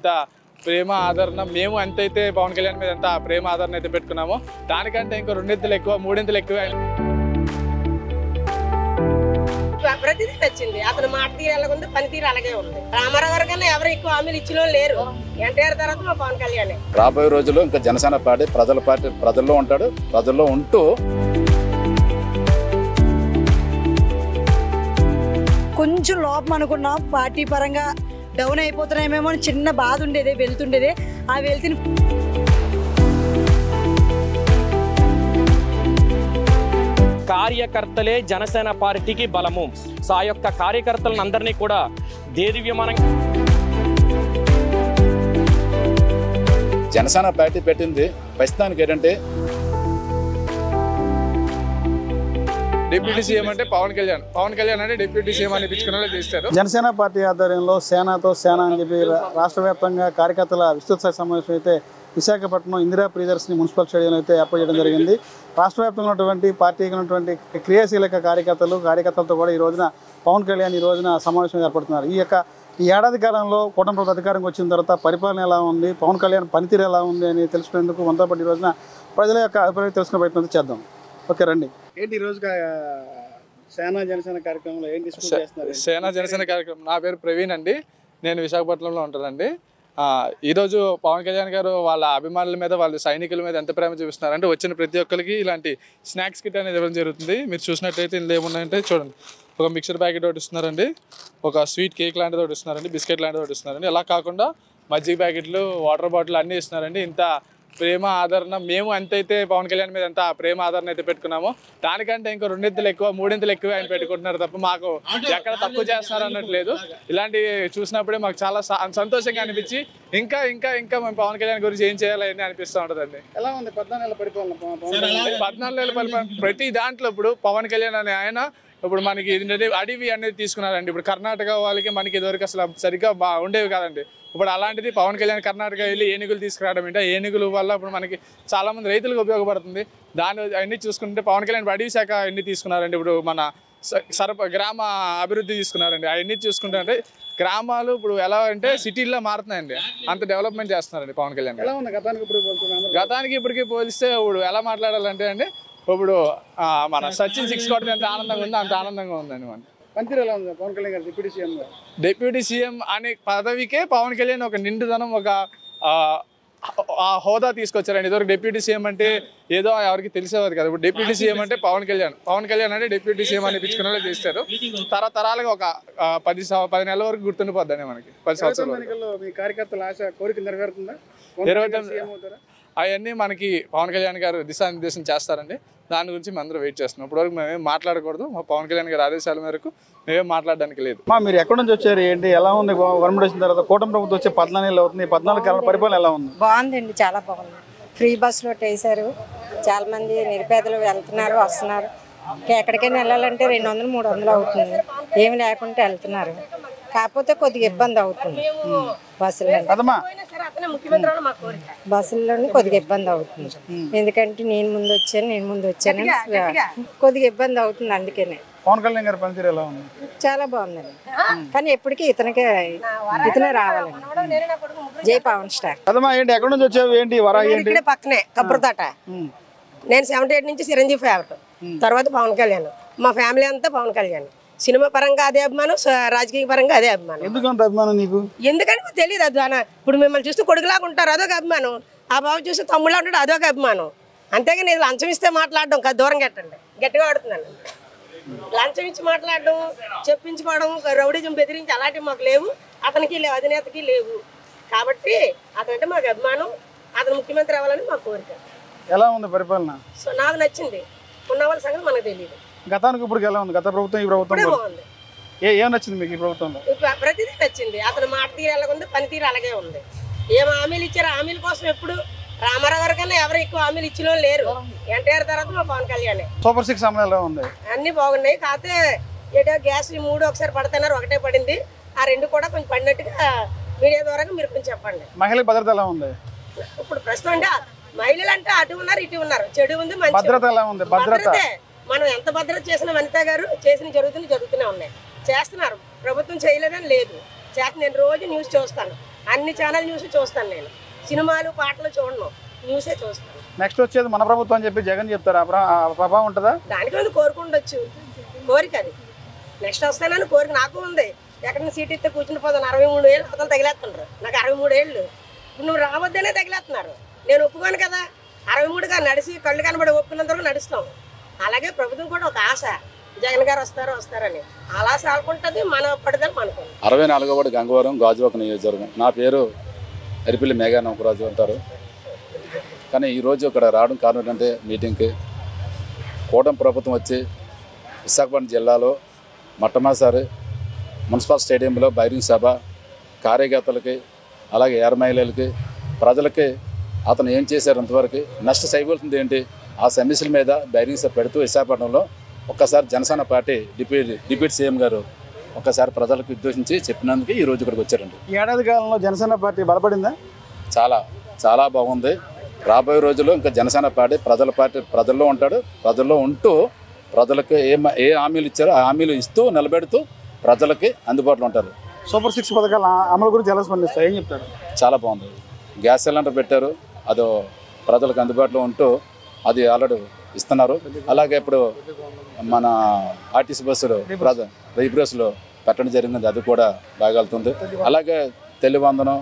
ఇంత ప్రేమ ఆదరణ మేము ఎంతైతే పవన్ కళ్యాణ్ మీద ఎంత ప్రేమ ఆదరణ అయితే పెట్టుకున్నామో దానికంటే ఇంకో రెండింతలు ఎక్కువ మూడింతలు ఎక్కువ ప్రతిదీ నచ్చింది. అతను మాట తీరు ఎలాగుంది, పనితీరు అలాగే ఉంది. రామారావు గారు కన్నా ఎవరు ఎక్కువ హామీలు ఇచ్చిన లేరు. ఎన్టీఆర్ తర్వాత మా పవన్ కళ్యాణ్. రాబోయే రోజుల్లో ఇంకా జనసేన పార్టీ ప్రజల్లో ఉంటాడు. ప్రజల్లో ఉంటూ కొంచెం లోపం అనుకున్నాం, పార్టీ పరంగా డౌన్ అయిపోతున్నామేమో అని చిన్న బాధ ఉండేది, వెళ్తుండేది. ఆ వెళ్తున్న కార్యకర్తలే జనసేన పార్టీకి బలము. సో ఆ యొక్క కార్యకర్తలను అందరినీ కూడా దేదివ్యమానం జనసేన పార్టీ పెట్టింది ప్రస్తుతానికి ఏంటంటే డిప్యూటీ సీఎం అంటే పవన్ కళ్యాణ్ అంటే డిప్యూటీ సీఎం అనిపించుకునే చేస్తారు. జనసేన పార్టీ ఆధ్వర్యంలో సేనాతో సేన అని చెప్పి రాష్ట్ర వ్యాప్తంగా కార్యకర్తల విస్తృత సమావేశం అయితే విశాఖపట్నం ఇందిరా ప్రియదర్శిని మున్సిపల్ స్టేడియంలో అయితే ఏర్పాటు చేయడం జరిగింది. రాష్ట్ర వ్యాప్తంగా ఉన్నటువంటి పార్టీకి ఉన్నటువంటి క్రియాశీలక కార్యకర్తలతో కూడా ఈ రోజున పవన్ కళ్యాణ్ ఈ రోజున సమావేశం ఏర్పడుతున్నారు. ఈ ఏడాది కాలంలో కూటమి ప్రభుత్వం అధికారంకి వచ్చిన తర్వాత పరిపాలన ఎలా ఉంది, పవన్ కళ్యాణ్ పనితీరు ఎలా ఉంది అని తెలుసుకునేందుకు మనతో పాటు ఈ రోజున ప్రజల యొక్క అభిప్రాయం తెలుసుకునే ప్రయత్నం చేద్దాం. ఓకే రండి. ఏంటి ఈ రోజు సేనా జనసేన కార్యక్రమంలో ఏంటి చేస్తున్నారు? సేనా జనసేన కార్యక్రమం. నా పేరు ప్రవీణ్ అండి, నేను విశాఖపట్నంలో ఉంటానండి. ఈరోజు పవన్ కళ్యాణ్ గారు వాళ్ళ అభిమానుల మీద, వాళ్ళ సైనికుల మీద ఎంత ప్రేమ చూపిస్తున్నారు అంటే వచ్చిన ప్రతి ఒక్కరికి ఇలాంటి స్నాక్స్ కిట్ అనేది ఇవ్వడం జరుగుతుంది. మీరు చూసినట్టయితే ఇందులో ఏమున్నాయంటే చూడండి, ఒక మిక్చర్ ప్యాకెట్ ఒకటి ఇస్తున్నారండి, ఒక స్వీట్ కేక్ లాంటిది ఒకటి ఇస్తున్నారండి, బిస్కెట్ లాంటిది ఒకటి ఇస్తున్నారండి. అలా కాకుండా మజ్జిగ ప్యాకెట్లు, వాటర్ బాటిల్ అన్నీ ఇస్తున్నారండి. ఇంత ప్రేమ ఆదరణ మేము ఎంతైతే పవన్ కళ్యాణ్ మీద ఎంత ప్రేమ ఆదరణ అయితే పెట్టుకున్నామో దానికంటే ఇంకో రెండింతలు ఎక్కువ మూడింతలు ఎక్కువ ఆయన పెట్టుకుంటున్నారు తప్ప మాకు ఎక్కడ తక్కువ చేస్తున్నారు అన్నట్లేదు. ఇలాంటివి చూసినప్పుడే మాకు చాలా సంతోషంగా అనిపించి ఇంకా ఇంకా ఇంకా మేము పవన్ కళ్యాణ్ గురించి ఏం చేయాలని అనిపిస్తూ ఉంటుందండి. ఎలా ఉంది 14 నెలల పరిపాలన? 14 నెలల పరిపాలన ప్రతి దాంట్లో ఇప్పుడు పవన్ కళ్యాణ్ అనే ఆయన ఇప్పుడు మనకి అడవి అనేది తీసుకున్నారండి. ఇప్పుడు కర్ణాటక వాళ్ళకి మనకి ఇదివరకు అసలు సరిగ్గా ఉండేవి కాదండి. ఇప్పుడు అలాంటిది పవన్ కళ్యాణ్ కర్ణాటక వెళ్ళి ఏనుగులు తీసుకురావడం ఏంటో, ఏనుగుల వల్ల ఇప్పుడు మనకి చాలామంది రైతులకు ఉపయోగపడుతుంది. దాన్ని అన్ని చూసుకుంటే పవన్ కళ్యాణ్ అడవి శాఖ ఎన్ని తీసుకున్నారండి. ఇప్పుడు మన గ్రామ అభివృద్ధి తీసుకున్నారండి. అవన్నీ చూసుకుంటే గ్రామాలు ఇప్పుడు ఎలా అంటే సిటీల్లో మారుతున్నాయండి, అంత డెవలప్మెంట్ చేస్తున్నారండి పవన్ కళ్యాణ్. గతానికి ఇప్పటికీ పోలిస్తే ఇప్పుడు ఎలా మాట్లాడాలంటే అండి, ఇప్పుడు మన సచిన్ 6 కొట్టిన ఎంత ఆనందంగా ఉందో అంత ఆనందంగా ఉందండి. మన పనితీరు ఎలా ఉంది పవన్ కళ్యాణ్ గారు డిప్యూటీ సీఎం అనే పదవికే పవన్ కళ్యాణ్ ఒక నిండుదనం, ఒక హోదా తీసుకొచ్చారండి. ఇదివరకు డిప్యూటీ సీఎం అంటే ఏదో ఎవరికి తెలిసేవారు కదా. ఇప్పుడు డిప్యూటీ సీఎం అంటే పవన్ కళ్యాణ్ అంటే డిప్యూటీ సీఎం అనిపించుకునే చేస్తారు. తరతరాలుగా ఒక 10 నెలల వరకు గుర్తుండిపోద్దండి మనకి. 10 సంవత్సరాలు అవన్నీ మనకి పవన్ కళ్యాణ్ గారు దిశానిర్దేశం చేస్తారండి. దాని గురించి మేము అందరూ వెయిట్ చేస్తున్నాం. ఇప్పటివరకు మేమేం మాట్లాడకూడదు, మా పవన్ కళ్యాణ్ గారి ఆదేశాల మేరకు మేమేం మాట్లాడడానికి లేదు. మీరు ఎక్కడి నుంచి వచ్చారు, ఏంటి ఎలా ఉంది గవర్నమెంట్ వచ్చిన తర్వాత? కూటమి ప్రభుత్వం వచ్చే 14 నెలలు అవుతుంది. 14 నెలల పరిపాలన ఎలా ఉంది? బాగుందండి, చాలా బాగుంది. ఫ్రీ బస్సులో వేసారు, చాలా మంది నిరుపేదలు వెళ్తున్నారు, వస్తున్నారు. ఎక్కడికైనా వెళ్ళాలంటే 200-300 అవుతుంది, ఏమి లేకుంటే వెళ్తున్నారు. కాకపోతే కొద్దిగా ఇబ్బంది అవుతుంది బస్సుల్లోనే కొద్దిగా ఇబ్బంది అవుతుంది. ఎందుకంటే నేను ముందు వచ్చాను కొద్దిగా ఇబ్బంది అవుతుంది. అందుకనే పవన్ కళ్యాణ్ గారి పనితీరు ఎలా ఉంది? చాలా బాగుందండి, కానీ ఎప్పటికీ ఇతనే రావాలండి. జై పవన్ స్టార్. అదమ్మా ఏంటి ఎక్కడి నుంచి వచ్చావు, ఏంటి ఇక్కడే పక్కనే కబ్రతాట. నేను 78 నుంచి చిరంజీవి ఫేవరెట్, తర్వాత పవన్ కళ్యాణ్. మా ఫ్యామిలీ అంతా పవన్ కళ్యాణ్. సినిమా పరంగా అదే అభిమానం, రాజకీయ పరంగా అదే అభిమానం. ఎందుకంటే అభిమానం నీకు? ఎందుకంటే తెలియదు అభిమానం. ఇప్పుడు మిమ్మల్ని చూస్తే కొడుకులాగా ఉంటారు, అదొక అభిమానం. ఆ బాబు చూస్తే తమ్ముళ్ళ ఉంటాడు, అదొక అభిమానం. అంతేగా నేను లంచం ఇస్తే మాట్లాడడం కాదు, దూరం కట్టండి, గట్టిగా ఆడుతున్నాను. లంచం ఇచ్చి మాట్లాడడం, చెప్పించుకోవడం, రౌడీజం బెదిరించి అలాంటివి మాకు లేవు, అతనికి లేవు, అధినేతకి లేవు. కాబట్టి అతనంటే మాకు అభిమానం, అతను ముఖ్యమంత్రి అవ్వాలని మా కోరిక. ఎలా ఉంది పరిపాలన? సో నాకు నచ్చింది. ఉన్న వాళ్ళ సంగతి మనకు తెలియదు. గతానికి ఇప్పుడు ఎలా ఉంది? గత ప్రభుత్వం ఈ ప్రభుత్వం బాగుంది. ఏం నచ్చింది మీకు ఈ ప్రభుత్వంలో? ప్రతిదీ నచ్చింది. అతను మాట తీరు ఎలా ఉంది, పనితీరు అలాగే ఉంది. ఏం హామీలు ఇచ్చారో హామీల కోసం ఎప్పుడు రామారావు గారి కన్నా ఎవరు ఎక్కువ హామీలు ఇచ్చిన లేరు. ఎన్టీఆర్ తర్వాత మా పవన్ కళ్యాణ్. సూపర్ 6 అమలు ఎలా ఉంది? అన్ని బాగున్నాయి. కాకపోతే ఏటో గ్యాస్ 3 ఒకసారి పడుతున్నారు, ఒకటే పడింది. ఆ 2 కూడా కొంచెం పడినట్టుగా మీడియా ద్వారా మీరు కొంచెం చెప్పండి. మహిళల భద్రత ఎలా ఉంది? ఇప్పుడు ప్రస్తుతం అంటే మహిళలు అంటే అటు ఉన్నారు, ఇటు ఉన్నారు, చెడు ఉంది, మంచి భద్రత ఎలా ఉంది? భద్రత మనం ఎంత భద్రత చేసిన వనిత గారు చేసిన జరుగుతూనే ఉన్నాయి, చేస్తున్నారు. ప్రభుత్వం చేయలేదని లేదు, చేస్తున్న. నేను రోజు న్యూస్ చూస్తాను. అన్ని ఛానల్ న్యూస్ చూస్తాను నేను. సినిమాలు పాటలు చూడను, న్యూసే చూస్తాను. నెక్స్ట్ వచ్చేది మన ప్రభుత్వం అని చెప్పి జగన్ చెప్తారు. ఆ ప్రభావం ఉంటుందా? దానికి ముందు కోరుకుండొచ్చు, కోరిక అది. నెక్స్ట్ వస్తానని కోరిక నాకు ఉంది. ఎక్కడైనా సీట్ ఇస్తే కూర్చుని పోతాను. 63 ఏళ్ళు అవతలు తగిలేస్తున్నారు. నాకు 63 ఏళ్ళు. ఇప్పుడు నువ్వు రావద్దనే తగిలేస్తున్నారు. నేను ఒప్పుకోను కదా. 63గా నడిచి కళ్ళు కనబడి ఒప్పుకున్నంత వరకు నడుస్తాం. అలాగే ప్రభుత్వం కూడా ఒక ఆశ, జగన్ గారు వస్తారని. అలా సాగుకుంటుంది. మన పట్టుదల మనకుంది. 64వ వార్డు గంగవరం గాజువాక నియోజకవర్గం. నా పేరు ఎరిపిల్లి మేఘా నౌకరాజు అంటారు. కానీ ఈరోజు ఇక్కడ రావడం కారణం ఏంటంటే మీటింగ్కి కూటమి ప్రభుత్వం వచ్చి విశాఖపట్నం జిల్లాలో మొట్టమొదటిసారి మున్సిపల్ స్టేడియంలో బహిరంగ సభ కార్యకర్తలకి అలాగే ఎయిర్ మహిళలకి ప్రజలకి అతను ఏం చేశారు అంతవరకు నెక్స్ట్ చేయవలసింది ఏంటి ఆ సమస్యల మీద బహిరంగ సభ పెడుతూ విశాఖపట్నంలో ఒక్కసారి జనసేన పార్టీ డిప్యూటీ సీఎం గారు ఒక్కసారి ప్రజలకు ఉద్దేశించి చెప్పినందుకు ఈరోజు ఇక్కడికి వచ్చారండి. ఈ ఏడాది కాలంలో జనసేన పార్టీ బలపడిందా? చాలా బాగుంది. రాబోయే రోజుల్లో ఇంకా జనసేన పార్టీ ప్రజల్లో ఉంటాడు. ప్రజల్లో ఉంటూ ప్రజలకు ఏ హామీలు ఇచ్చారో ఆ హామీలు ఇస్తూ నిలబెడుతూ ప్రజలకి అందుబాటులో ఉంటారు. సూపర్ 6 పథకాల అమలు గురించి ఎలా స్పందిస్తారు, ఏం చెప్తారు? చాలా బాగుంది. గ్యాస్ సిలిండర్ పెట్టారు, అది ప్రజలకు అందుబాటులో ఉంటూ అది ఆల్రెడీ ఇస్తున్నారు. అలాగే ఇప్పుడు మన ఆర్టీసీ బస్సులు ఫ్రీ బస్సులు పెట్టడం జరిగింది, అది కూడా బాగా వెళ్తుంది. అలాగే తెలివందనం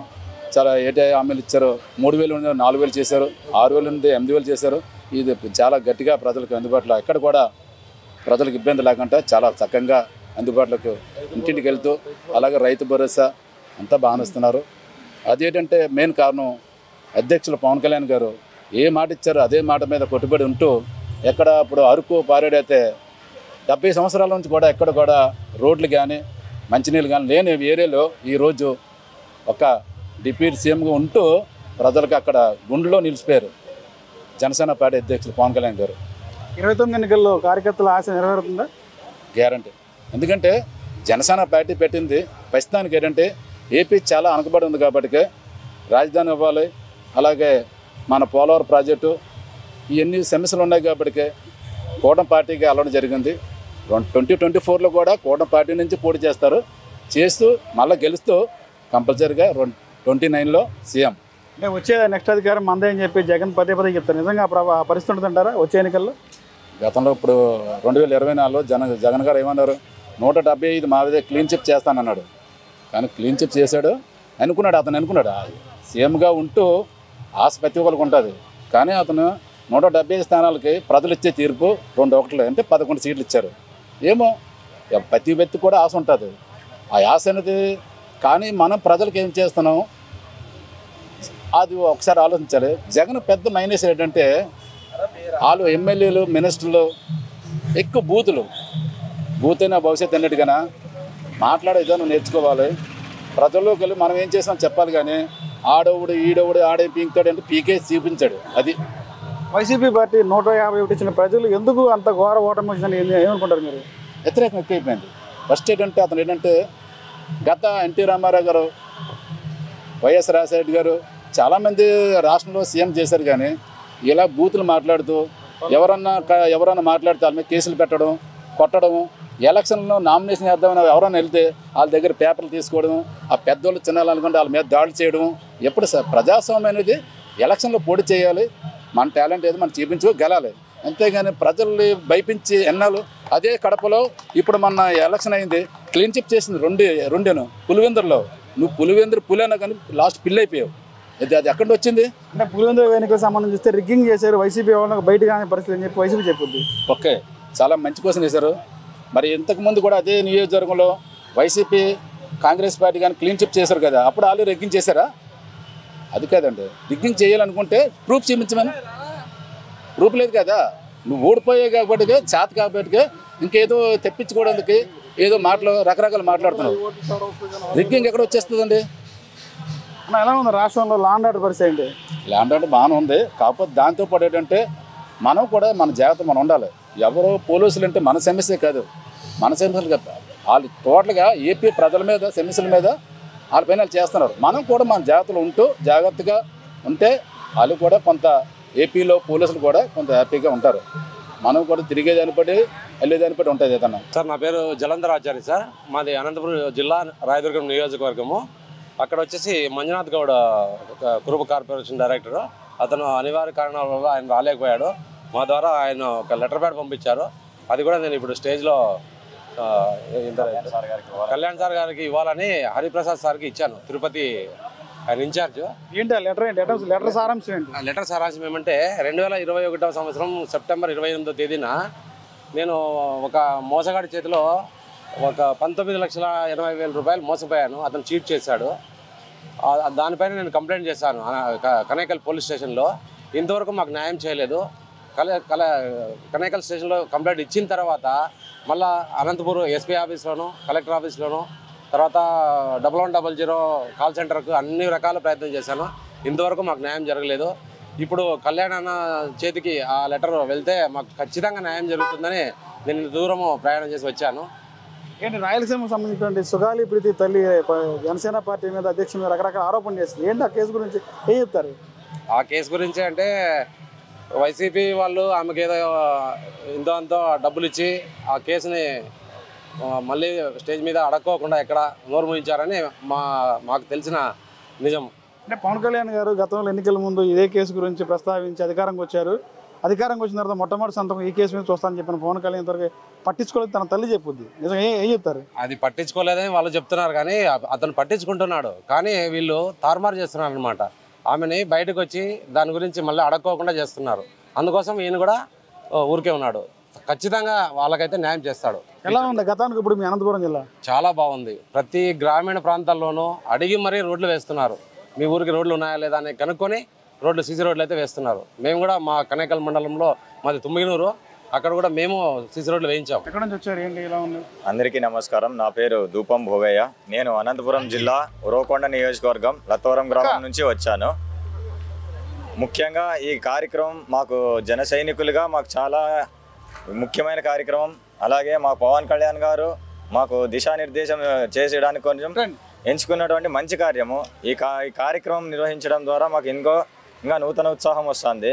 చాలా ఏటే హామీలు ఇచ్చారు. 3,000 నుండి 4,000 చేశారు, 6,000 నుండి 8,000 చేశారు. ఇది చాలా గట్టిగా ప్రజలకు అందుబాటులో ఎక్కడ కూడా ప్రజలకు ఇబ్బంది లేకుండా చాలా చక్కగా అందుబాటులోకి ఇంటింటికి వెళ్తూ అలాగే రైతు భరోసా అంతా బాగా ఇస్తున్నారు. అదేంటంటే మెయిన్ కారణం అధ్యక్షులు పవన్ కళ్యాణ్ గారు ఏ మాట ఇచ్చారో అదే మాట మీద కట్టుబడి ఉంటూ ఎక్కడ ఇప్పుడు అరకు పారేడైతే 70 సంవత్సరాల నుంచి కూడా ఎక్కడ కూడా రోడ్లు కానీ మంచినీళ్ళు కానీ లేని ఏరియాలో ఈరోజు ఒక డిప్యూటీ సీఎంగా ఉంటూ ప్రజలకు అక్కడ గుండెలో నిలిచిపోయారు జనసేన పార్టీ అధ్యక్షులు పవన్ కళ్యాణ్ గారు. 29 ఎన్నికల్లో కార్యకర్తల ఆశ నెరవేరుతుందా? గ్యారంటీ. ఎందుకంటే జనసేన పార్టీ పెట్టింది ప్రస్తుతానికి ఏంటంటే ఏపీ చాలా వెనకబడి ఉంది కాబట్టి రాజధాని ఇవ్వాలి, అలాగే మన పోలవరం ప్రాజెక్టు ఇవన్నీ సమస్యలు ఉన్నాయి కాబట్టి కూటమి పార్టీకి వెళ్ళడం జరిగింది. 2024లో కూడా కూటమి పార్టీ నుంచి పోటీ చేస్తూ మళ్ళీ గెలుస్తూ కంపల్సరీగా 29లో సీఎం. అంటే వచ్చే నెక్స్ట్ అధికారం మందే అని చెప్పి జగన్ పదే చెప్తారు. నిజంగా ఆ పరిస్థితి ఉంటుందంటారా వచ్చే ఎన్నికల్లో? గతంలో ఇప్పుడు 2024లో జగన్ గారు ఏమన్నారు, 175 మాదే క్లీన్ చిప్ చేస్తానన్నాడు. కానీ క్లీన్ చిప్ చేశాడు అతను అనుకున్నాడు సీఎంగా ఉంటూ ఆశ ప్రతి ఒక్కరికి ఉంటుంది. కానీ అతను 175 స్థానాలకి ప్రజలు ఇచ్చే తీర్పు 2-1 అంటే 11 సీట్లు ఇచ్చారు. ఏమో ప్రతి వ్యక్తి కూడా ఆశ ఉంటుంది, ఆ ఆశ అనేది. కానీ మనం ప్రజలకు ఏం చేస్తున్నాం అది ఒకసారి ఆలోచించాలి. జగన్ పెద్ద మైనస్ ఏంటంటే వాళ్ళు ఎమ్మెల్యేలు మినిస్టర్లు ఎక్కువ బూత్ అయినా భవిష్యత్తు అన్నట్టుగా మాట్లాడే విధానం నేర్చుకోవాలి. ప్రజల్లోకి వెళ్ళి మనం ఏం చేసాం చెప్పాలి. కానీ ఆడవుడు ఈడవుడు ఆడే పీకుతాడు అంటే పీకేసి చూపించాడు. అది వైసీపీ పార్టీ 151 ఇచ్చిన ప్రజలు ఎందుకు అంత ఘోర ఓటమి వచ్చిందని ఏమనుకుంటారు మీరు? వ్యతిరేకం ఎక్కువైపోయింది. ఫస్ట్ ఏంటంటే అతను ఏంటంటే గత ఎన్టీ రామారావు గారు, వైఎస్ రాజశేఖర గారు చాలామంది రాష్ట్రంలో సీఎం చేశారు. కానీ ఇలా బూతులు మాట్లాడుతూ ఎవరన్నా మాట్లాడితే వాళ్ళ మీద కేసులు పెట్టడం, కొట్టడం, ఎలక్షన్లో నామినేషన్ చేద్దామని ఎవరైనా వెళ్తే వాళ్ళ దగ్గర పేపర్లు తీసుకోవడం, ఆ పెద్దోళ్ళు చిన్నలు అనుకుంటే వాళ్ళ మీద దాడులు చేయడం. ఎప్పుడు ప్రజాస్వామ్యం అనేది ఎలక్షన్లో పోటీ చేయాలి, మన టాలెంట్ ఏదో మనం చూపించుకో గెలాలి. అంతేగాని ప్రజల్ని భయపించి ఎన్నాళ్ళు. అదే కడపలో ఇప్పుడు మన ఎలక్షన్ అయింది, క్లీన్ చిప్ చేసింది రెండేను పులివెందుల్లో. నువ్వు పులివెందురు కానీ లాస్ట్ పిల్లి అయిపోయావు. అది ఎక్కడి వచ్చింది అంటే పులివెందుల ఎన్నికలకు సంబంధించి చూస్తే రిగ్గింగ్ చేశారు వైసీపీ వాళ్ళకి బయటకు అనే పరిస్థితి అని చెప్పి వైసీపీ చెప్పుద్ది. ఓకే, చాలా మంచి క్వశ్చన్ వేశారు. మరి ఇంతకుముందు కూడా అదే నియోజకవర్గంలో వైసీపీ కాంగ్రెస్ పార్టీ కానీ క్లీన్ చిప్ చేశారు కదా, అప్పుడు వాళ్ళు రిగ్గింగ్ చేశారా? అది కాదండి. రిగ్గింగ్ చేయాలనుకుంటే ప్రూఫ్ చూపించమని. ప్రూఫ్ లేదు కదా, నువ్వు ఓడిపోయావు కాబట్టి చేత కాబట్టి ఇంకేదో తెప్పించుకోవడానికి ఏదో రకరకాలు మాట్లాడుతున్నావు. రిగ్గింగ్ ఎక్కడ వచ్చేస్తుందండి? ఎలా ఉంది రాష్ట్రంలో లాండ్ ఆర్డర్ పరిస్థితి ఏంటి? ల్యాండ్ ఆర్డర్ బాగానే ఉంది. కాకపోతే దాంతోపాటు ఏంటంటే మనం కూడా మన జాగ్రత్త మనం ఉండాలి. ఎవరో పోలీసులు అంటే మన సమస్య కాదు, మన సమస్యలు కదా. వాళ్ళు టోటల్గా ఏపీ ప్రజల మీద సమస్యల మీద వాళ్ళ పైన చేస్తున్నారు. మనం కూడా మన జాగ్రత్తగా ఉంటే వాళ్ళు కూడా కొంత ఏపీలో పోలీసులు కూడా కొంత హ్యాపీగా ఉంటారు. మనం కూడా తిరిగేదాన్ని బట్టి వెళ్ళేదాన్ని బట్టి ఉంటుంది ఏదన్నా. సార్ నా పేరు జలంధర్ ఆచార్య సార్. మాది అనంతపురం జిల్లా రాయదుర్గం నియోజకవర్గము. అక్కడ వచ్చేసి మంజునాథ్ గౌడ్ కురుబ కార్పొరేషన్ డైరెక్టర్, అతను అనివార్య కారణాల వల్ల ఆయన రాలేకపోయాడు. మా ద్వారా ఆయన ఒక లెటర్ ప్యాడ్ పంపించారు. అది కూడా నేను ఇప్పుడు స్టేజ్లో కళ్యాణ్ సార్ గారికి ఇవ్వాలని హరిప్రసాద్ సార్కి ఇచ్చాను. తిరుపతి ఆయన ఇన్ఛార్జ్. ఏంటి లెటర్ సారాంశం ఏంటి? లెటర్ సారాంశం ఏమంటే 2021వ సంవత్సరం సెప్టెంబర్ 28వ తేదీన నేను ఒక మోసగాడి చేతిలో ఒక 19,80,000 రూపాయలు మోసపోయాను. అతను చీట్ చేశాడు. దానిపైన నేను కంప్లైంట్ చేశాను కనేకల్ పోలీస్ స్టేషన్లో. ఇంతవరకు మాకు న్యాయం చేయలేదు. కనేకల్ స్టేషన్లో కంప్లైంట్ ఇచ్చిన తర్వాత మళ్ళీ అనంతపూర్ ఎస్పీ ఆఫీస్లోను, కలెక్టర్ ఆఫీస్లోను, తర్వాత 1100 కాల్ సెంటర్కు అన్ని రకాల ప్రయత్నం చేశాను. ఇంతవరకు మాకు న్యాయం జరగలేదు. ఇప్పుడు కళ్యాణ్ అన్న చేతికి ఆ లెటర్ వెళ్తే మాకు ఖచ్చితంగా న్యాయం జరుగుతుందని నేను దూరము ప్రయాణం చేసి వచ్చాను. ఏంటి రాయలసీమకు సంబంధించినటువంటి సుగాలి ప్రీతి తల్లి జనసేన పార్టీ మీద అధ్యక్షుల మీద రకరకాల ఆరోపణలు చేస్తుంది. ఏంటి ఆ కేసు గురించి ఏం చెప్తారు? ఆ కేసు గురించి అంటే వైసీపీ వాళ్ళు ఆమెకి ఏదో ఇంతో అంతో డబ్బులు ఇచ్చి ఆ కేసుని మళ్ళీ స్టేజ్ మీద అడక్కోకుండా ఎక్కడ నోరు మూయించారని మాకు తెలిసిన నిజం. అంటే పవన్ కళ్యాణ్ గారు గతంలో ఎన్నికల ముందు ఇదే కేసు గురించి ప్రస్తావించి అధికారంకి వచ్చారు. అధికారంకి వచ్చిన తర్వాత మొట్టమొదటి సంతకం ఈ కేసు మీద చూస్తానని చెప్పిన పవన్ కళ్యాణ్ త్వరగా పట్టించుకోలేదు తన తల్లి చెప్పుద్ది. నిజంగా ఏం చెప్తారు? అది పట్టించుకోలేదని వాళ్ళు చెప్తున్నారు, కానీ అతను పట్టించుకుంటున్నాడు. కానీ వీళ్ళు తారుమారు చేస్తున్నారు అనమాట. ఆమెని బయటకు వచ్చి దాని గురించి మళ్ళీ అడక్కోకుండా చేస్తున్నారు. అందుకోసం ఈయన కూడా ఊరికే ఉన్నాడు. ఖచ్చితంగా వాళ్ళకైతే న్యాయం చేస్తాడు. ఎలా ఉంది గతానికి ఇప్పుడు మీ అనంతపురం జిల్లా? చాలా బాగుంది. ప్రతి గ్రామీణ ప్రాంతాల్లోనూ అడిగి మరీ రోడ్లు వేస్తున్నారు. మీ ఊరికి రోడ్లు ఉన్నాయా లేదా అని కనుక్కొని రోడ్లు సీసీ రోడ్లు అయితే వేస్తున్నారు. మేము కూడా మా కనేకల్ మండలంలో మాది తుమ్మిగనూరు, అక్కడ కూడా మేము సీసీ రోడ్లు వేయించాం. ఎక్కడ నుంచి వచ్చారు? ఏంటి ఇలా ఉంది? అందరికీ నమస్కారం. నా పేరు ధూపం భోగయ్య. నేను అనంతపురం జిల్లా ఉరవకొండ నియోజకవర్గం లత్తవరం గ్రామం నుంచి వచ్చాను. ముఖ్యంగా ఈ కార్యక్రమం మాకు జన సైనికులుగా మాకు చాలా ముఖ్యమైన కార్యక్రమం. అలాగే మా పవన్ కళ్యాణ్ గారు మాకు దిశానిర్దేశం చేసేయడానికి కొంచెం ఎంచుకున్నటువంటి మంచి కార్యము. ఈ కార్యక్రమం నిర్వహించడం ద్వారా మాకు ఇంకా నూతన ఉత్సాహం వస్తుంది.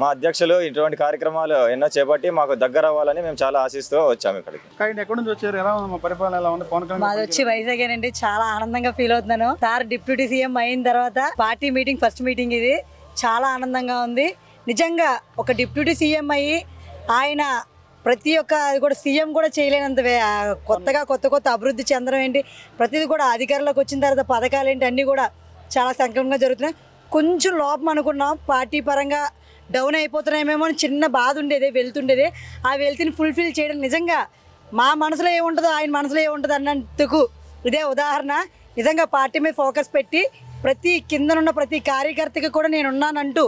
మా అధ్యక్షులు ఇటువంటి కార్యక్రమాలు ఎన్నో చేపట్టి మాకు దగ్గర అవ్వాలని మేము చాలా ఆశిస్తూ వచ్చాము ఇక్కడికి. ఎక్కడి నుంచి వచ్చారు? ఎలా ఉంది మా పరిపాలన? ఎలా ఉంది? పవన్ కళ్యాణ్ మాది వచ్చి వైజాగ్ అండి. చాలా ఆనందంగా ఫీల్ అవుతున్నాను. సార్ డిప్యూటీ సీఎం అయిన తర్వాత పార్టీ మీటింగ్ ఫస్ట్ మీటింగ్ ఇది. చాలా ఆనందంగా ఉంది. నిజంగా ఒక డిప్యూటీ సీఎం అయ్యి ఆయన ప్రతి ఒక్క అది కూడా సీఎం కూడా చేయలేనంత కొత్త అభివృద్ధి చెందడం ఏంటి, ప్రతిదీ కూడా అధికారంలోకి వచ్చిన తర్వాత పథకాలు ఏంటి అన్నీ కూడా చాలా సంక్రమంగా జరుగుతున్నాయి. కొంచెం లోపం అనుకున్నాం, పార్టీ పరంగా డౌన్ అయిపోతున్నామేమో అని చిన్న బాధ వెళ్తుండేది. ఆ వెళ్తుని ఫుల్ఫిల్ చేయడం నిజంగా మా మనసులో ఏముంటుందో ఆయన మనసులో ఏముంటుందో అన్నందుకు ఇదే ఉదాహరణ. నిజంగా పార్టీ మీద ఫోకస్ పెట్టి ప్రతి కిందనున్న ప్రతి కార్యకర్తకి కూడా నేనున్నానంటూ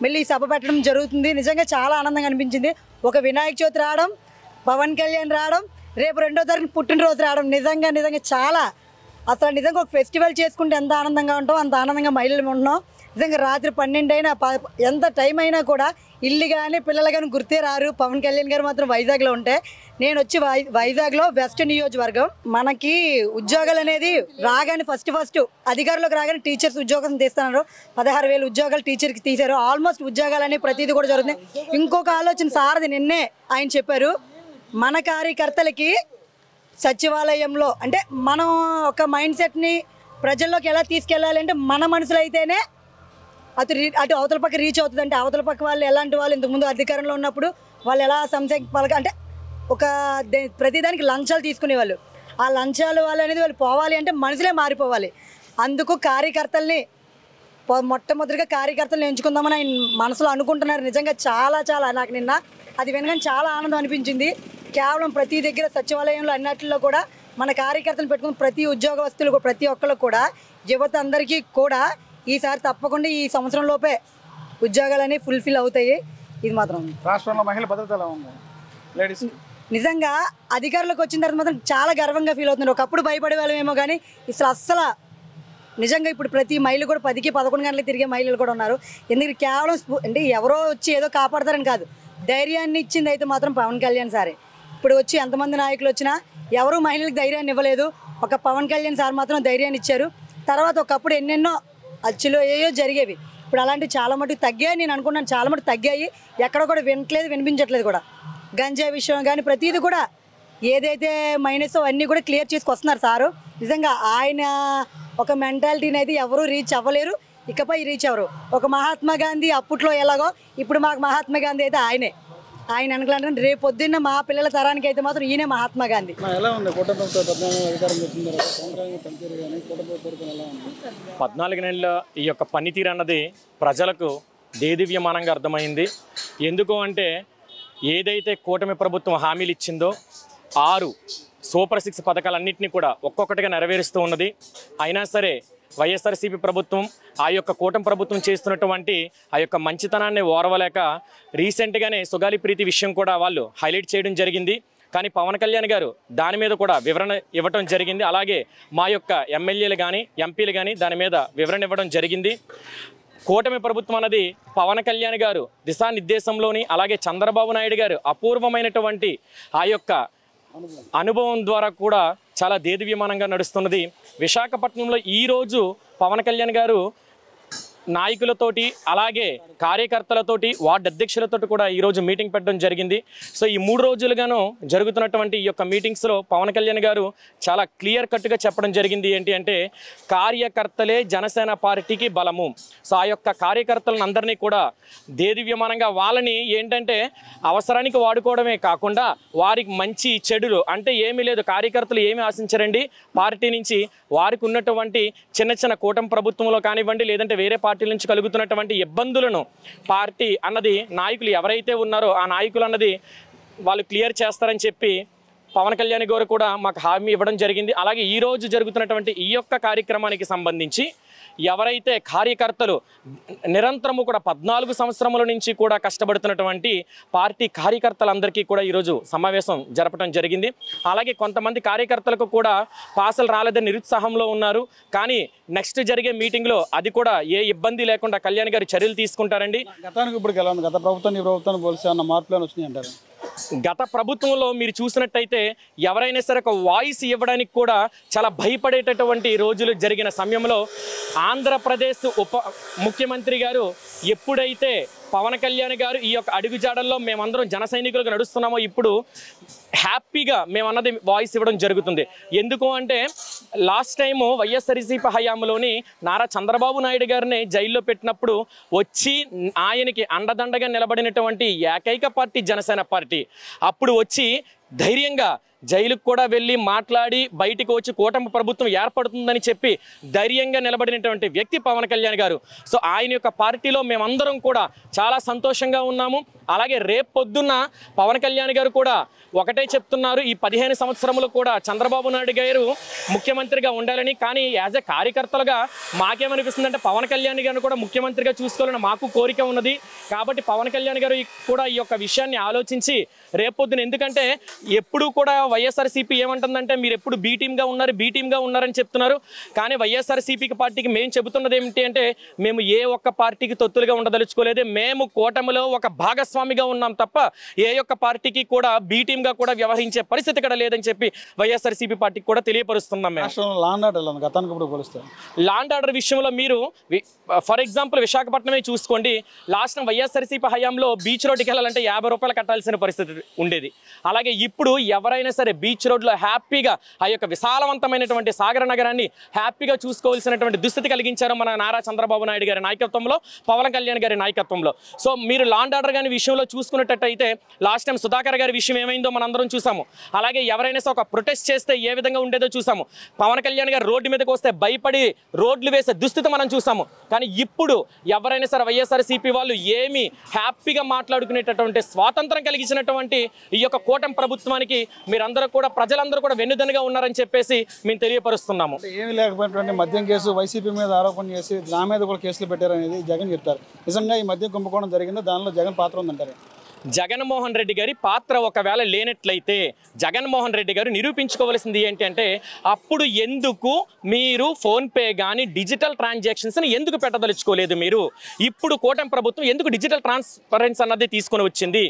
మళ్ళీ సభ పెట్టడం జరుగుతుంది. నిజంగా చాలా ఆనందంగా అనిపించింది. ఒక వినాయక చవితి రావడం, పవన్ కళ్యాణ్ రావడం, రేపు 2వ తారీఖు పుట్టినరోజు రావడం నిజంగా చాలా అసలు నిజంగా ఒక ఫెస్టివల్ చేసుకుంటే ఎంత ఆనందంగా ఉంటాం అంత ఆనందంగా మహిళలు ఉంటున్నాం. నిజంగా రాత్రి 12 అయినా ఎంత టైం అయినా కూడా ఇల్లు కానీ పిల్లలు కానీ గుర్తే రారు. పవన్ కళ్యాణ్ గారు మాత్రం వైజాగ్లో ఉంటే, నేను వచ్చి వైజాగ్లో వెస్ట్ నియోజకవర్గం. మనకి ఉద్యోగాలు అనేది రాగానే ఫస్ట్ అధికారంలోకి రాగానే టీచర్స్ ఉద్యోగం తీస్తున్నారు. 16,000 ఉద్యోగాలు టీచర్కి తీశారు. ఆల్మోస్ట్ ఉద్యోగాలు అనేవి ప్రతిదీ కూడా జరుగుతుంది. ఇంకొక ఆలోచన సారది నిన్నే ఆయన చెప్పారు, మన కార్యకర్తలకి సచివాలయంలో అంటే మనం ఒక మైండ్ సెట్ని ప్రజల్లోకి ఎలా తీసుకెళ్ళాలి అంటే మన మనసులో అయితేనే అటు అవతల పక్క రీచ్ అవుతుంది. అంటే అవతల పక్క వాళ్ళు ఎలాంటి వాళ్ళు ఇంతకుముందు అధికారంలో ఉన్నప్పుడు వాళ్ళు ఎలా సంశయ అంటే ఒక ప్రతిదానికి లంచాలు తీసుకునేవాళ్ళు. ఆ లంచాలు వాళ్ళు అనేది వాళ్ళు పోవాలి అంటే మనుషులే మారిపోవాలి. అందుకు కార్యకర్తల్ని మొట్టమొదటిగా కార్యకర్తలను ఎంచుకుందామని ఆయన మనసులో అనుకుంటున్నారు. నిజంగా చాలా నాకు నిన్న అది వినగానే చాలా ఆనందం అనిపించింది. కేవలం ప్రతి దగ్గర సచివాలయంలో అన్నిటిలో కూడా మన కార్యకర్తలు పెట్టుకుని ప్రతి ఉద్యోగస్తులు ప్రతి ఒక్కరు కూడా యువత అందరికీ కూడా ఈసారి తప్పకుండా ఈ సంవత్సరం లోపే ఉద్యోగాలు అనేవి ఫుల్ఫిల్ అవుతాయి. ఇది మాత్రం రాష్ట్రంలో మహిళల భద్రత ఎలా ఉంది? లేడీస్ నిజంగా అధికారులకు వచ్చిన తర్వాత మాత్రం చాలా గర్వంగా ఫీల్ అవుతున్నారు. ఒకప్పుడు భయపడే వాళ్ళమేమో కానీ అస్సలు నిజంగా ఇప్పుడు ప్రతి మహిళలు కూడా 10కి 11 గంటలకు తిరిగే మహిళలు కూడా ఉన్నారు. ఎందుకంటే కేవలం అంటే ఎవరో వచ్చి ఏదో కాపాడతారని కాదు, ధైర్యాన్ని ఇచ్చింది అయితే మాత్రం పవన్ కళ్యాణ్ సారే. ఇప్పుడు వచ్చి ఎంతమంది నాయకులు వచ్చినా ఎవరూ మహిళలకు ధైర్యాన్ని ఇవ్వలేదు. ఒక పవన్ కళ్యాణ్ సార్ మాత్రం ధైర్యాన్ని ఇచ్చారు. తర్వాత ఒకప్పుడు ఎన్నెన్నో అచ్చులో ఏయో జరిగేవి, ఇప్పుడు అలాంటివి చాలా మటుకు తగ్గాయి. నేను అనుకున్నాను చాలా మటుకు తగ్గాయి. ఎక్కడ కూడా వినట్లేదు, వినిపించట్లేదు కూడా. గంజా విషయం కానీ ప్రతిదీ కూడా ఏదైతే మైనస్ అన్నీ కూడా క్లియర్ చేసుకొస్తున్నారు సారు. నిజంగా ఆయన ఒక మెంటాలిటీని అయితే ఎవరూ రీచ్ అవ్వలేరు, ఇకపై రీచ్ అవ్వరు. ఒక మహాత్మా గాంధీ అప్పట్లో ఎలాగో ఇప్పుడు మాకు మహాత్మా గాంధీ అయితే ఆయన అనుకోవాలంటే రేపు పొద్దున్న మా పిల్లల తరానికి అయితే మాత్రం ఈయనే మహాత్మా గాంధీ. ఎలా ఉంది కూటమి ప్రభుత్వం 14 అధికారం వచ్చిన తర్వాత పవన్ కళ్యాణ్ పనితీరు కానీ కూటమి ప్రభుత్వం ఎలా ఉంది? 14 నెలల ఈ యొక్క పనితీరు అన్నది ప్రజలకు దేదివ్యమానంగా అర్థమైంది. ఎందుకు అంటే ఏదైతే కూటమి ప్రభుత్వం హామీలు ఇచ్చిందో 6 సూపర్ 6 పథకాలన్నింటినీ కూడా ఒక్కొక్కటిగా నెరవేరుస్తూ ఉన్నది. అయినా సరే వైఎస్ఆర్సీపీ ప్రభుత్వం ఆ యొక్క కూటమి ప్రభుత్వం చేస్తున్నటువంటి ఆ యొక్క మంచితనాన్ని ఓర్వలేక రీసెంట్గానే సుగాలి ప్రీతి విషయం కూడా వాళ్ళు హైలైట్ చేయడం జరిగింది. కానీ పవన్ కళ్యాణ్ గారు దాని మీద కూడా వివరణ ఇవ్వడం జరిగింది. అలాగే మా యొక్క ఎమ్మెల్యేలు కానీ ఎంపీలు కానీ దాని మీద వివరణ ఇవ్వడం జరిగింది. కూటమి ప్రభుత్వం అన్నది పవన్ కళ్యాణ్ గారు దిశానిర్దేశంలోని అలాగే చంద్రబాబు నాయుడు గారు అపూర్వమైనటువంటి ఆ యొక్క అనుభవం ద్వారా కూడా చాలా దేదివ్యమానంగా నడుస్తున్నది. విశాఖపట్నంలో ఈరోజు పవన్ కళ్యాణ్ గారు నాయకులతోటి అలాగే కార్యకర్తలతోటి వార్డు అధ్యక్షులతోటి కూడా ఈరోజు మీటింగ్ పెట్టడం జరిగింది. సో ఈ 3 రోజులుగాను జరుగుతున్నటువంటి ఈ యొక్క మీటింగ్స్లో పవన్ కళ్యాణ్ గారు చాలా క్లియర్ కట్గా చెప్పడం జరిగింది. ఏంటి అంటే కార్యకర్తలే జనసేన పార్టీకి బలము. సో ఆ యొక్క కార్యకర్తలను అందరినీ కూడా దేదివ్యమానంగా వాళ్ళని ఏంటంటే అవసరానికి వాడుకోవడమే కాకుండా వారికి మంచి చెడులు అంటే ఏమీ లేదు, కార్యకర్తలు ఏమీ ఆశించరండి పార్టీ నుంచి. వారికి ఉన్నటువంటి చిన్న చిన్న కూటమి ప్రభుత్వంలో కానివ్వండి లేదంటే వేరే పార్టీల నుంచి కలుగుతున్నటువంటి ఇబ్బందులను పార్టీ అన్నది నాయకులు ఎవరైతే ఉన్నారో ఆ నాయకులు అన్నది వాళ్ళు క్లియర్ చేస్తారని చెప్పి పవన్ కళ్యాణ్ గారు కూడా మాకు హామీ ఇవ్వడం జరిగింది. అలాగే ఈరోజు జరుగుతున్నటువంటి ఈ యొక్క కార్యక్రమానికి సంబంధించి ఎవరైతే కార్యకర్తలు నిరంతరము కూడా 14 సంవత్సరముల నుంచి కూడా కష్టపడుతున్నటువంటి పార్టీ కార్యకర్తలందరికీ కూడా ఈరోజు సమావేశం జరపడం జరిగింది. అలాగే కొంతమంది కార్యకర్తలకు కూడా పాసలు రాలేదని నిరుత్సాహంలో ఉన్నారు. కానీ నెక్స్ట్ జరిగే మీటింగ్లో అది కూడా ఏ ఇబ్బంది లేకుండా కళ్యాణ్ గారు చర్యలు తీసుకుంటారండి. గతానికి ఇప్పుడు ఎలా ఉంది? గత ప్రభుత్వాన్ని ఈ ప్రభుత్వాన్ని పోలిస్తే అన్న మార్పులు వచ్చినాయి అంటారు? గత ప్రభుత్వంలో మీరు చూసినట్టయితే ఎవరైనా సరే ఒక వాయిస్ ఇవ్వడానికి కూడా చాలా భయపడేటటువంటి రోజులు జరిగిన సమయంలో ఆంధ్రప్రదేశ్ ఉప ముఖ్యమంత్రి గారు ఎప్పుడైతే పవన్ కళ్యాణ్ గారు ఈ యొక్క అడుగుజాడల్లో మేమందరం జన సైనికులుగా నడుస్తున్నామో ఇప్పుడు హ్యాపీగా మేమన్నది వాయిస్ ఇవ్వడం జరుగుతుంది. ఎందుకు అంటే లాస్ట్ టైము వైఎస్ఆర్సీపీ హయాంలోని నారా చంద్రబాబు నాయుడు గారిని జైల్లో పెట్టినప్పుడు వచ్చి ఆయనకి అండదండగా నిలబడినటువంటి ఏకైక పార్టీ జనసేన పార్టీ. అప్పుడు వచ్చి ధైర్యంగా జైలుకు కూడా వెళ్ళి మాట్లాడి బయటికి వచ్చి కూటమి ప్రభుత్వం ఏర్పడుతుందని చెప్పి ధైర్యంగా నిలబడినటువంటి వ్యక్తి పవన్ కళ్యాణ్ గారు. సో ఆయన యొక్క పార్టీలో మేమందరం కూడా చాలా సంతోషంగా ఉన్నాము. అలాగే రేపు పొద్దున్న పవన్ కళ్యాణ్ గారు కూడా ఒకటే చెప్తున్నారు, ఈ 15 సంవత్సరములు కూడా చంద్రబాబు నాయుడు గారు ముఖ్యమంత్రిగా ఉండాలని. కానీ యాజ్ ఎ కార్యకర్తలుగా మాకేమనిపిస్తుందంటే పవన్ కళ్యాణ్ గారిని కూడా ముఖ్యమంత్రిగా చూసుకోవాలని మాకు కోరిక ఉన్నది. కాబట్టి పవన్ కళ్యాణ్ గారు కూడా ఈ యొక్క విషయాన్ని ఆలోచించి రేపొద్దున, ఎందుకంటే ఎప్పుడు కూడా వైఎస్ఆర్సీపీ ఏమంటుందంటే మీరు ఎప్పుడు బీ టీమ్గా ఉన్నారని చెప్తున్నారు. కానీ వైఎస్ఆర్సీపీకి పార్టీకి మేము చెబుతున్నది ఏమిటి అంటే మేము ఏ ఒక్క పార్టీకి తొత్తులుగా ఉండదలుచుకోలేదు. మేము కూటమిలో ఒక భాగస్వామిగా ఉన్నాం తప్ప ఏ ఒక్క పార్టీకి కూడా బీ టీమ్గా కూడా వ్యవహరించే పరిస్థితి ఇక్కడ లేదని చెప్పి వైఎస్ఆర్సీపీ పార్టీకి కూడా తెలియపరుస్తున్నాం. లాండ్ ఆర్డర్ విషయంలో మీరు ఫర్ ఎగ్జాంపుల్ విశాఖపట్నమే చూసుకోండి. లాస్ట్ టైం వైఎస్ఆర్సీపీ హయాంలో బీచ్ రోడ్డుకి వెళ్ళాలంటే 50 రూపాయలు కట్టాల్సిన పరిస్థితి ఉండేది. అలాగే ఇప్పుడు ఎవరైనా సరే బీచ్ రోడ్లో హ్యాపీగా ఆ యొక్క విశాలవంతమైనటువంటి సాగర నగరాన్ని హ్యాపీగా చూసుకోవాల్సినటువంటి దుస్థితి కలిగించారు మన నారా చంద్రబాబు నాయుడు గారి నాయకత్వంలో, పవన్ కళ్యాణ్ గారి నాయకత్వంలో. సో మీరు లాండ్ ఆర్డర్ గారి విషయంలో చూసుకున్నట్టయితే లాస్ట్ టైం సుధాకర్ గారి విషయం ఏమైందో మనందరం చూసాము. అలాగే ఎవరైనా సరే ఒక ప్రొటెస్ట్ చేస్తే ఏ విధంగా ఉండేదో చూసాము. పవన్ కళ్యాణ్ గారు రోడ్డు మీదకి వస్తే భయపడి రోడ్లు వేసే దుస్థితి మనం చూసాము. కానీ ఇప్పుడు ఎవరైనా సరే వైఎస్ఆర్సీపీ వాళ్ళు ఏమి హ్యాపీగా మాట్లాడుకునేటటువంటి స్వాతంత్రం కలిగించినటువంటి ఈ యొక్క కూటమి ప్రభుత్వానికి మీరందరూ కూడా ప్రజలందరూ కూడా వెన్నుదన్నుగా ఉన్నారని చెప్పేసి మేము తెలియపరుస్తున్నాము. ఏమీ లేకపోయినటువంటి మద్యం కేసు వైసీపీ మీద ఆరోపణ చేసి నా మీద కూడా కేసులు పెట్టారనేది జగన్ చెప్తారు. నిజంగా ఈ మద్యం కుంభకోణం జరిగిందో దానిలో జగన్ పాత్ర ఉందంటారు? జగన్మోహన్ రెడ్డి గారి పాత్ర ఒకవేళ లేనట్లయితే జగన్మోహన్ రెడ్డి గారు నిరూపించుకోవాల్సింది ఏంటి అంటే అప్పుడు ఎందుకు మీరు ఫోన్పే కానీ డిజిటల్ ట్రాన్సాక్షన్స్ని ఎందుకు పెట్టదలుచుకోలేదు? మీరు ఇప్పుడు కూటమి ప్రభుత్వం ఎందుకు డిజిటల్ ట్రాన్స్పరెన్స్ అన్నది తీసుకొని వచ్చింది?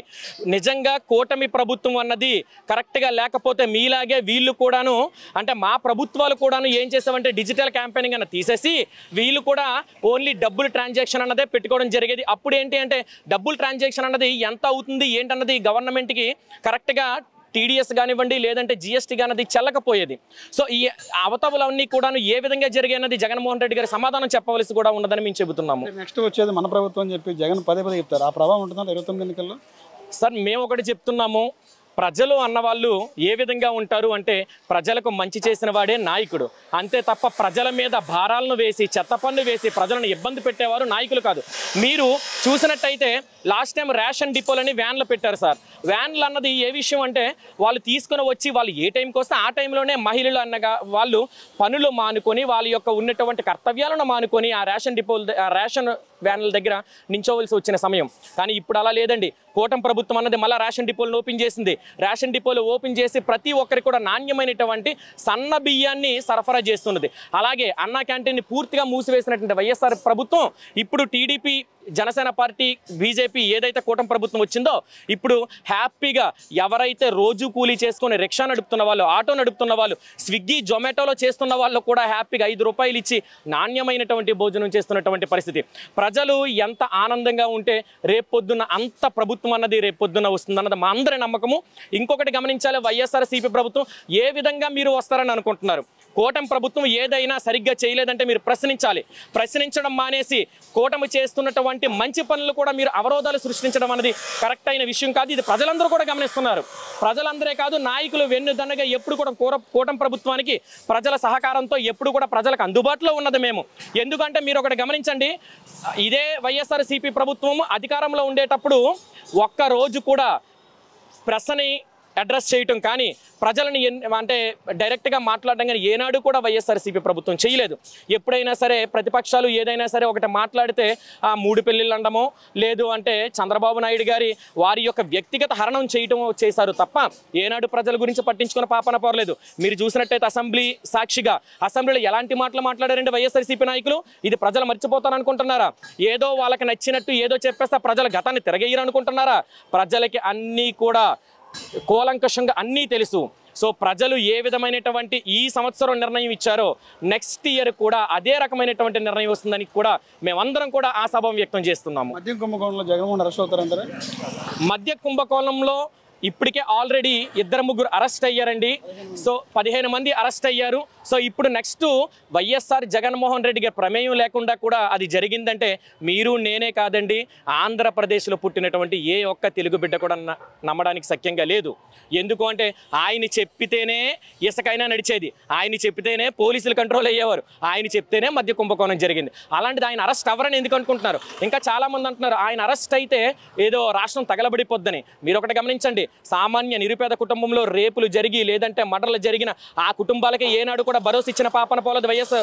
నిజంగా కూటమి ప్రభుత్వం అన్నది కరెక్ట్గా లేకపోతే మీలాగే వీళ్ళు కూడాను అంటే మా ప్రభుత్వాలు కూడాను ఏం చేసామంటే డిజిటల్ క్యాంపెయినింగ్ అన్న తీసేసి వీళ్ళు కూడా ఓన్లీ డబ్బులు ట్రాన్సాక్షన్ అన్నదే పెట్టుకోవడం జరిగేది. అప్పుడు ఏంటి అంటే డబ్బులు ట్రాన్సాక్షన్ అన్నది ఎంత అవుతుంది ఏంటన్నది గవర్నమెంట్కి కరెక్ట్గా టీడీఎస్ కానివ్వండి లేదంటే జిఎస్టీ కానిది చెల్లకపోయేది. సో ఈ అవతవులన్నీ కూడా ఏ విధంగా జరిగాయన్నది జగన్మోహన్ రెడ్డి గారి సమాధానం చెప్పవలసి కూడా ఉన్నదని మేము చెబుతున్నాము. నెక్స్ట్ వచ్చేది మన ప్రభుత్వం అని చెప్పి జగన్ పదే చెప్తారు. ఆ ప్రభావం ఉంటుందా 29 ఎన్నికల్లో? సార్ మేము ఒకటి చెప్తున్నాము, ప్రజలు అన్నవాళ్ళు ఏ విధంగా ఉంటారు అంటే ప్రజలకు మంచి చేసిన వాడే నాయకుడు, అంతే తప్ప ప్రజల మీద భారాలను వేసి చెత్త పన్ను వేసి ప్రజలను ఇబ్బంది పెట్టేవారు నాయకులు కాదు. మీరు చూసినట్టయితే లాస్ట్ టైం రేషన్ డిపోలని వ్యాన్లు పెట్టారు సార్. వ్యాన్లు అన్నది ఏ విషయం అంటే వాళ్ళు తీసుకుని వచ్చి వాళ్ళు ఏ టైంకి వస్తే ఆ టైంలోనే మహిళలు అన్నగా వాళ్ళు పనులు మానుకొని వాళ్ళ యొక్క ఉన్నటువంటి కర్తవ్యాలను మానుకొని ఆ రేషన్ డిపోలు రేషన్ వ్యాన్ల దగ్గర నించోవలసి వచ్చిన సమయం. కానీ ఇప్పుడు అలా లేదండి. కూటమి ప్రభుత్వం అన్నది మళ్ళీ రేషన్ డిపోలను ఓపెన్ చేసింది. రేషన్ డిపోలు ఓపెన్ చేసి ప్రతి ఒక్కరికి కూడా నాణ్యమైనటువంటి సన్న బియ్యాన్ని సరఫరా చేస్తున్నది. అలాగే అన్నా క్యాంటీన్ని పూర్తిగా మూసివేసినటువంటి వైఎస్ఆర్ ప్రభుత్వం ఇప్పుడు టీడీపీ జనసేన పార్టీ బీజేపీ ఏదైతే కూటమి ప్రభుత్వం వచ్చిందో ఇప్పుడు హ్యాపీగా ఎవరైతే రోజు కూలీ చేసుకొని రిక్షా నడుపుతున్న వాళ్ళు, ఆటో నడుపుతున్న వాళ్ళు, స్విగ్గీ జొమాటోలో చేస్తున్న వాళ్ళు కూడా హ్యాపీగా 5 రూపాయలు ఇచ్చి నాణ్యమైనటువంటి భోజనం చేస్తున్నటువంటి పరిస్థితి. ప్రజలు ఎంత ఆనందంగా ఉంటే రేపొద్దున అంత ప్రభుత్వం అన్నది రేపొద్దున వస్తుందన్నది మా అందరి నమ్మకము. ఇంకొకటి గమనించాలి, వైఎస్ఆర్సీపీ ప్రభుత్వం ఏ విధంగా మీరు వస్తారని అనుకుంటున్నారు? కూటమి ప్రభుత్వం ఏదైనా సరిగ్గా చేయలేదంటే మీరు ప్రశ్నించాలి. ప్రశ్నించడం మానేసి కూటమి చేస్తున్నటువంటి మంచి పనులు కూడా మీరు అవరోధాలు సృష్టించడం అనేది కరెక్ట్ అయిన విషయం కాదు. ఇది ప్రజలందరూ కూడా గమనిస్తున్నారు. ప్రజలందరే కాదు, నాయకులు వెన్నుదన్నగా ఎప్పుడు కూడా కూటమి ప్రభుత్వానికి ప్రజల సహకారంతో ఎప్పుడు కూడా ప్రజలకు అందుబాటులో ఉన్నది మేము. ఎందుకంటే మీరు ఒకటి గమనించండి, ఇదే వైఎస్ఆర్సీపీ ప్రభుత్వం అధికారంలో ఉండేటప్పుడు ఒక్కరోజు కూడా ప్రెస్ని అడ్రస్ చేయటం కానీ ప్రజలని అంటే డైరెక్ట్గా మాట్లాడడం కానీ ఏనాడు కూడా వైఎస్ఆర్సీపీ ప్రభుత్వం చేయలేదు. ఎప్పుడైనా సరే ప్రతిపక్షాలు ఏదైనా సరే ఒకటి మాట్లాడితే ఆ 3 పెళ్ళిళ్ళు అనడమో లేదు అంటే చంద్రబాబు నాయుడు గారి వారి యొక్క వ్యక్తిగత హరణం చేయటం చేశారు తప్ప ఏనాడు ప్రజల గురించి పట్టించుకున్న పాపన పోరలేదు. మీరు చూసినట్టయితే అసెంబ్లీ సాక్షిగా అసెంబ్లీలో ఎలాంటి మాటలు మాట్లాడారంటే వైఎస్ఆర్సీపీ నాయకులు, ఇది ప్రజలు మర్చిపోతారనుకుంటున్నారా? ఏదో వాళ్ళకి నచ్చినట్టు ఏదో చెప్పేస్తే ప్రజల గతాన్ని తిరగేయరనుకుంటున్నారా? ప్రజలకి అన్నీ కూడా కూలంకషంగా అన్నీ తెలుసు. సో ప్రజలు ఏ విధమైనటువంటి ఈ సంవత్సరం నిర్ణయం ఇచ్చారో నెక్స్ట్ ఇయర్ కూడా అదే రకమైనటువంటి నిర్ణయం వస్తుందని కూడా మేమందరం కూడా ఆశాభావం వ్యక్తం చేస్తున్నాము. మద్యం కుంభకోణంలో జగన్మోహన్ అరెస్ట్ అవుతారంటారా? మద్య కుంభకోణంలో ఇప్పటికే ఆల్రెడీ 2-3 అరెస్ట్ అయ్యారండి. సో 15 మంది అరెస్ట్ అయ్యారు. సో ఇప్పుడు నెక్స్ట్ వైఎస్ఆర్ జగన్మోహన్ రెడ్డి గారి ప్రమేయం లేకుండా కూడా అది జరిగిందంటే మీరు నేనే కాదండి, ఆంధ్రప్రదేశ్లో పుట్టినటువంటి ఏ ఒక్క తెలుగు బిడ్డ కూడా నమ్మడానికి శక్యంగా లేదు. ఎందుకు అంటే ఆయన చెప్పితేనే ఇసుకైనా నడిచేది, ఆయన చెప్పితేనే పోలీసులు కంట్రోల్ అయ్యేవారు, ఆయన చెప్తేనే మద్య కుంభకోణం జరిగింది. అలాంటిది ఆయన అరెస్ట్ అవ్వరని ఎందుకు అనుకుంటున్నారు? ఇంకా చాలామంది అంటున్నారు ఆయన అరెస్ట్ అయితే ఏదో రాష్ట్రం తగలబడిపోద్దని. మీరు ఒకటి గమనించండి, సామాన్య నిరుపేద కుటుంబంలో రేపులు జరిగి లేదంటే మర్డర్లు జరిగిన ఆ కుటుంబాలకి ఏనాడు కూడా భరోసా ఇచ్చిన పాపన పోలేదు వైఎస్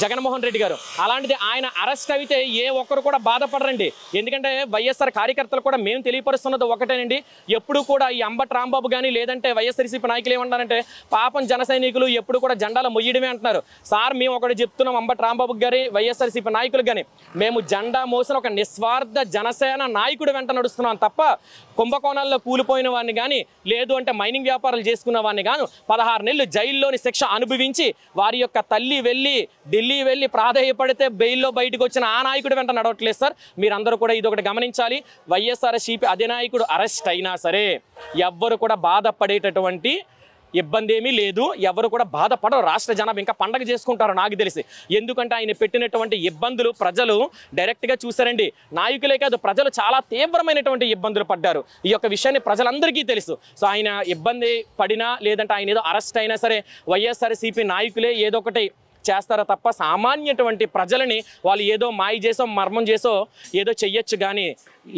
జగన్మోహన్ రెడ్డి గారు. అలాంటిది ఆయన అరెస్ట్ అయితే ఏ ఒక్కరు కూడా బాధపడరండి. ఎందుకంటే వైఎస్ఆర్ కార్యకర్తలు కూడా మేము తెలియపరుస్తున్నది ఒకటేనండి, ఎప్పుడు కూడా ఈ అంబటి రాంబాబు కానీ లేదంటే వైఎస్ఆర్సీపీ నాయకులు ఏమంటారంటే పాపం జన సైనికులు ఎప్పుడు కూడా జెండాలు మొయ్యడమే అంటున్నారు. సార్ మేము ఒకటి చెప్తున్నాం అంబటి రాంబాబు గారి వైఎస్ఆర్సీపీ నాయకులు కానీ, మేము జెండా మోసిన ఒక నిస్వార్థ జనసేన నాయకుడు వెంట నడుస్తున్నాం తప్ప కుంభకోణాల్లో కూలిపోయిన వాడిని కానీ లేదు అంటే మైనింగ్ వ్యాపారాలు చేసుకున్న వాడిని గాను 16 నెలలు జైల్లోని శిక్ష అనుభవించి వారి యొక్క తల్లి వెళ్ళి ఢిల్లీ వెళ్ళి ప్రాధేయపడితే బెయిల్లో బయటకు వచ్చిన ఆ నాయకుడు వెంట నడవట్లేదు సార్. మీరందరూ కూడా ఇది ఒకటి గమనించాలి. వైఎస్ఆర్సీపీ అధినాయకుడు అరెస్ట్ అయినా సరే ఎవ్వరు కూడా బాధపడేటటువంటి ఇబ్బంది ఏమీ లేదు, ఎవరు కూడా బాధపడరు. రాష్ట్ర జనాభా ఇంకా పండగ చేసుకుంటారు నాకు తెలిసి. ఎందుకంటే ఆయన పెట్టినటువంటి ఇబ్బందులు ప్రజలు డైరెక్ట్గా చూసారండి. నాయకులే కాదు ప్రజలు చాలా తీవ్రమైనటువంటి ఇబ్బందులు పడ్డారు. ఈ యొక్క విషయాన్ని ప్రజలందరికీ తెలుసు. సో ఆయన ఇబ్బంది పడినా లేదంటే ఆయన ఏదో అరెస్ట్ అయినా సరే వైఎస్ఆర్సీపీ నాయకులే ఏదో ఒకటి చేస్తారో తప్ప సామాన్యటువంటి ప్రజలని వాళ్ళు ఏదో మాయ చేసో మర్మం చేసో ఏదో చెయ్యొచ్చు కానీ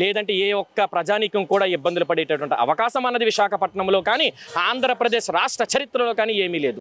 లేదంటే ఏ ఒక్క ప్రజానీకం కూడా ఇబ్బందులు పడేటటువంటి అవకాశం అన్నది విశాఖపట్నంలో కానీ ఆంధ్రప్రదేశ్ రాష్ట్ర చరిత్రలో కానీ ఏమీ లేదు.